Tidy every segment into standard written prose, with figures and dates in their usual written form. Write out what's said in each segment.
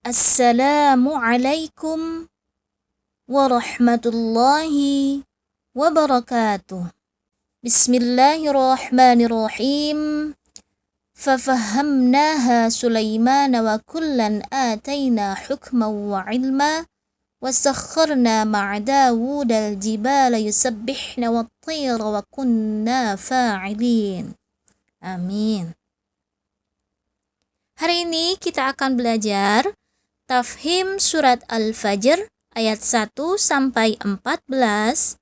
Assalamualaikum warahmatullahi wabarakatuh. Bismillahirrahmanirrahim. Fafahamnaha Sulaiman wa kullan atayna hukman wa ilma wa sakharna ma'a Dawud al-jibala yusabbihna wa at-tayra wa kunna fa'ilin. Amin. Hari ini kita akan belajar Tafhim Surat Al-Fajr ayat 1 sampai 14.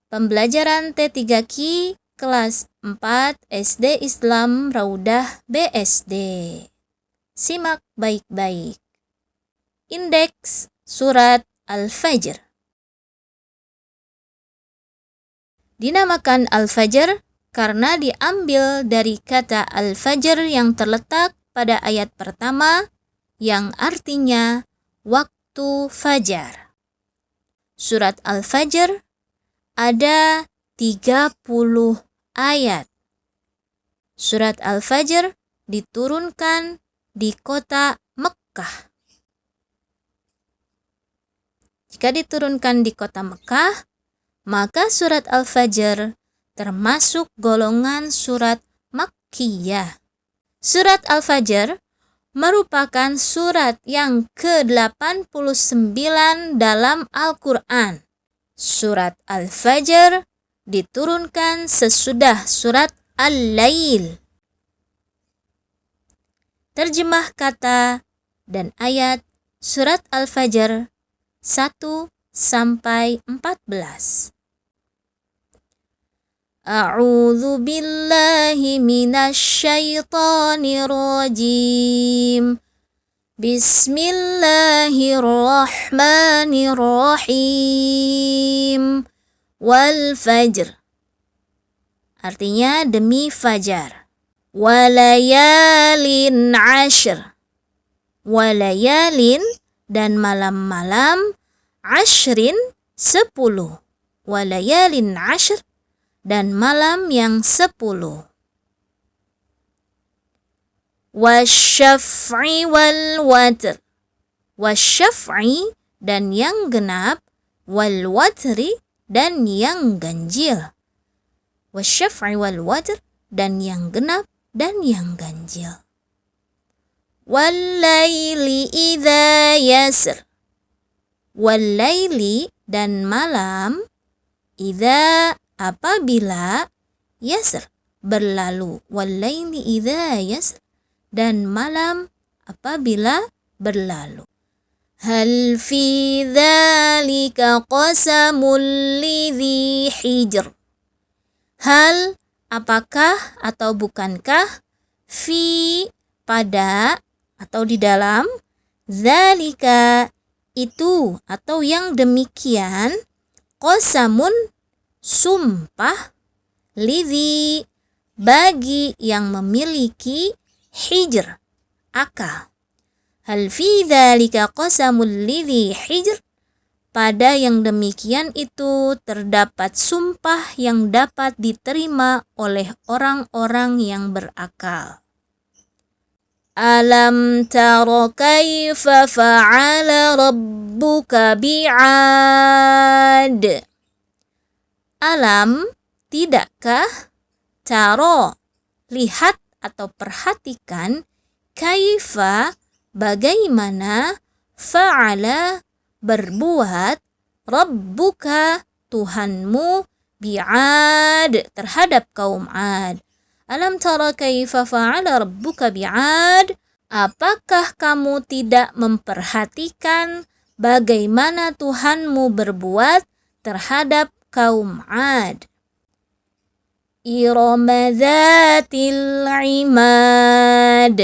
Pembelajaran T3Q kelas 4 SD Islam Raudah BSD. Simak baik-baik. Indeks Surat Al-Fajr. Dinamakan Al-Fajr karena diambil dari kata Al-Fajr yang terletak pada ayat pertama yang artinya waktu fajar. Surat Al-Fajr ada 30 ayat. Surat Al-Fajr diturunkan di kota Mekkah. Jika diturunkan di kota Mekkah, maka surat Al-Fajr termasuk golongan surat Makkiyah. Surat Al-Fajr merupakan surat yang ke-89 dalam Al-Quran. Surat Al-Fajr diturunkan sesudah surat Al-Lail. Terjemah kata dan ayat surat Al-Fajr 1 sampai 14. A'udzu billahi minasy syaithanir rajim. Bismillahirrahmanirrahim. Wal fajr. Artinya demi fajar. Walayalin ashr. Walayalin dan malam-malam, ashrin 10. Walayalin ashr dan malam yang 10. Wasyaf'i wal watr. Wasyaf'i dan yang genap, wal watri dan yang ganjil. Wasyaf'i wal watr dan yang genap dan yang ganjil. Wal laili idza yasr. Wal laili dan malam, idza apabila, yasr berlalu, walaili idza yasr dan malam apabila berlalu. Hal fi dzalika qasamul lidzi hijr. Hal apakah atau bukankah, fi pada atau di dalam, dzalika itu atau yang demikian, qasamun sumpah, lidzi bagi yang memiliki, hijr akal. Hal fi dzalika qasamul lidzi hijr, pada yang demikian itu terdapat sumpah yang dapat diterima oleh orang-orang yang berakal. Alam tara kaifa fa'ala rabbuka bi'ad. Alam, tidakkah, taro, lihat atau perhatikan, kaifa, bagaimana, fa'ala, berbuat, rabbuka, Tuhanmu, bi'ad, terhadap kaum Ad. Alam tara kaifa fa'ala rabbuka bi'ad. Apakah kamu tidak memperhatikan bagaimana Tuhanmu berbuat terhadap kaum Ad? Irama dzatil imad.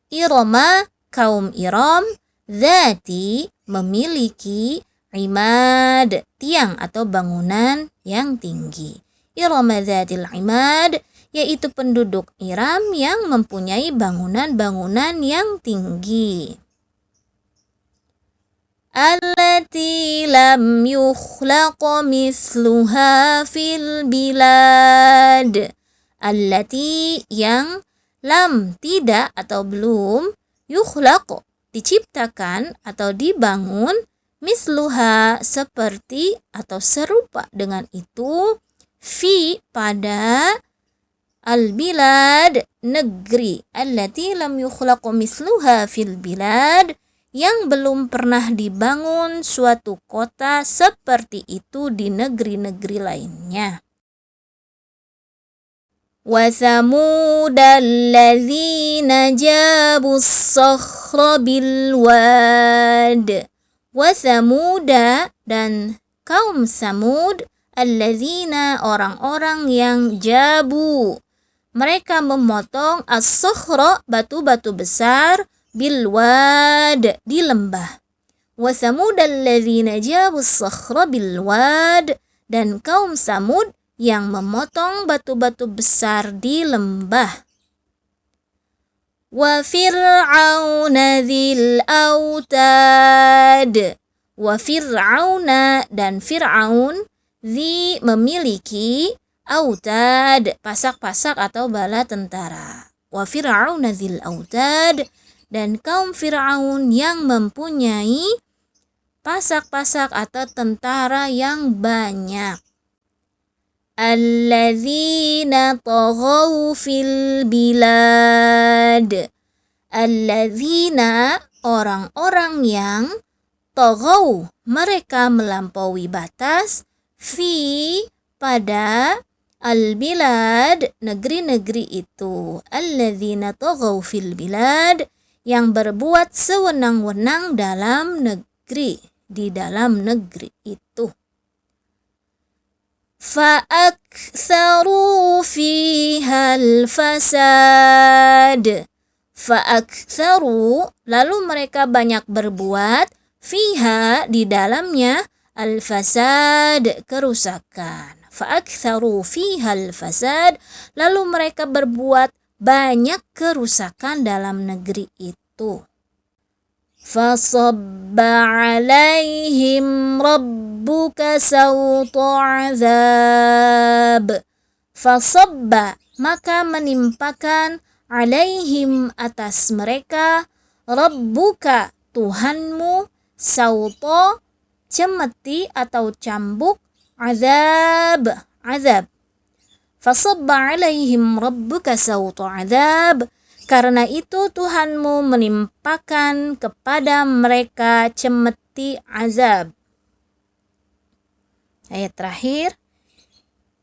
Irama, kaum Iram, dzati, memiliki, imad, tiang atau bangunan yang tinggi. Irama dzatil imad, yaitu penduduk Iram yang mempunyai bangunan-bangunan yang tinggi. Allati lam yukhlaq misluha fil bilad. Allati yang lam tidak atau belum, yukhlaq diciptakan atau dibangun misluha seperti atau serupa dengan itu fi pada al-bilad negeri allati lam yukhlaq misluha fil bilad yang belum pernah dibangun suatu kota seperti itu di negeri-negeri lainnya. Wa thamudal ladzina jabus sakhra bil wad. Wa thamuda dan kaum Samud alladzina orang-orang yang jabu. Mereka memotong as-sakhra batu-batu besar bil wad di lembah. Wa thamudal ladzina jabus sakhra bil wad dan kaum Samud yang memotong batu-batu besar di lembah. Wa fir'auna dzil autad. Wa fir'auna dan Fir'aun dzi memiliki autad pasak-pasak atau bala tentara. Wa fir'auna dzil autad dan kaum Fir'aun yang mempunyai pasak-pasak atau tentara yang banyak. Alladzina taghaw fil bilad. Alladzina orang-orang yang taghaw mereka melampaui batas fi pada al-bilad negeri-negeri itu. Alladzina taghaw fil bilad yang berbuat sewenang-wenang dalam negeri, di dalam negeri itu. Fa'aktharu fiha al-fasad. Fa'aktharu lalu mereka banyak berbuat fiha di dalamnya al-fasad kerusakan. Fa'aktharu fiha al-fasad lalu mereka berbuat banyak kerusakan dalam negeri itu. Fasabba alaihim rabbuka sawta azab. Fasabba maka menimpakan alaihim atas mereka rabbuka Tuhanmu sawta cemeti atau cambuk azab. Fasabba alaihim rabbuka sawta azab. Karena itu Tuhanmu menimpakan kepada mereka cemeti azab. Ayat terakhir.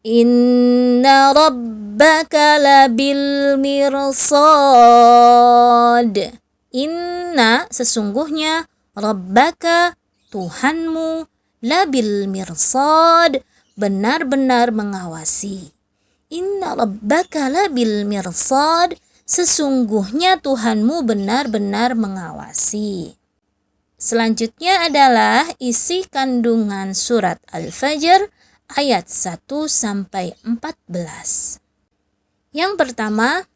Inna rabbaka labil mirsad. Inna sesungguhnya rabbaka Tuhanmu labil mirsad benar-benar mengawasi. Inna rabbaka labil mirsad sesungguhnya Tuhanmu benar-benar mengawasi. Selanjutnya adalah isi kandungan surat Al-Fajr ayat 1-14. Yang pertama,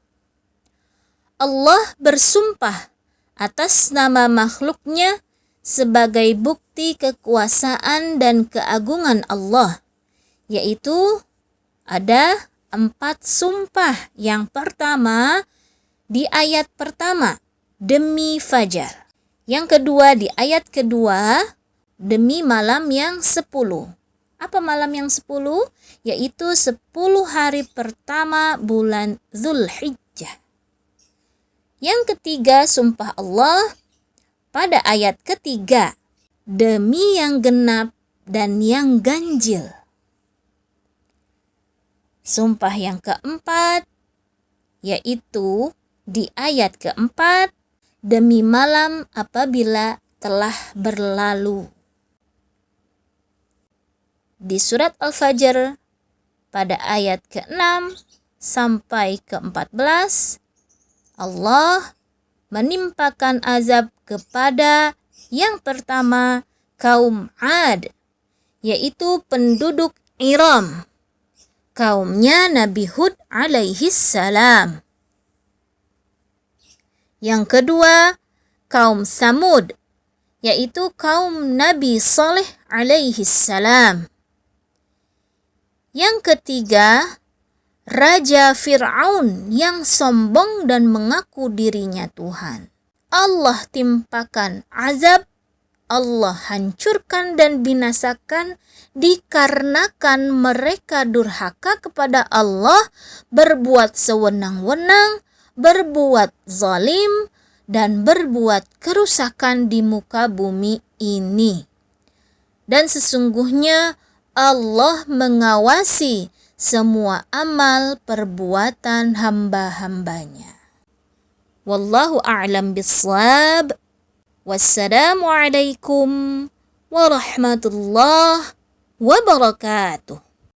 Allah bersumpah atas nama makhluknya sebagai bukti kekuasaan dan keagungan Allah, yaitu ada 4 sumpah. Yang pertama, di ayat pertama, demi fajar. Yang kedua, di ayat kedua, demi malam yang 10. Apa malam yang 10? Yaitu 10 hari pertama bulan Dzulhijjah. Yang ketiga, sumpah Allah pada ayat ketiga, demi yang genap dan yang ganjil. Sumpah yang keempat, yaitu di ayat keempat, demi malam apabila telah berlalu. Di surat Al-Fajr pada ayat ke-6 sampai ke-14, Allah menimpakan azab kepada yang pertama kaum Ad, yaitu penduduk Iram, kaumnya Nabi Hud alaihi salam. Yang kedua, kaum Samud, yaitu kaum Nabi Saleh alaihi salam. Yang ketiga, Raja Fir'aun yang sombong dan mengaku dirinya Tuhan. Allah timpakan azab, Allah hancurkan dan binasakan dikarenakan mereka durhaka kepada Allah, berbuat sewenang-wenang, berbuat zalim, dan berbuat kerusakan di muka bumi ini. Dan sesungguhnya Allah mengawasi semua amal perbuatan hamba-hambanya. Wallahu a'lam bissawab. Wassalamualaikum warahmatullahi wabarakatuh.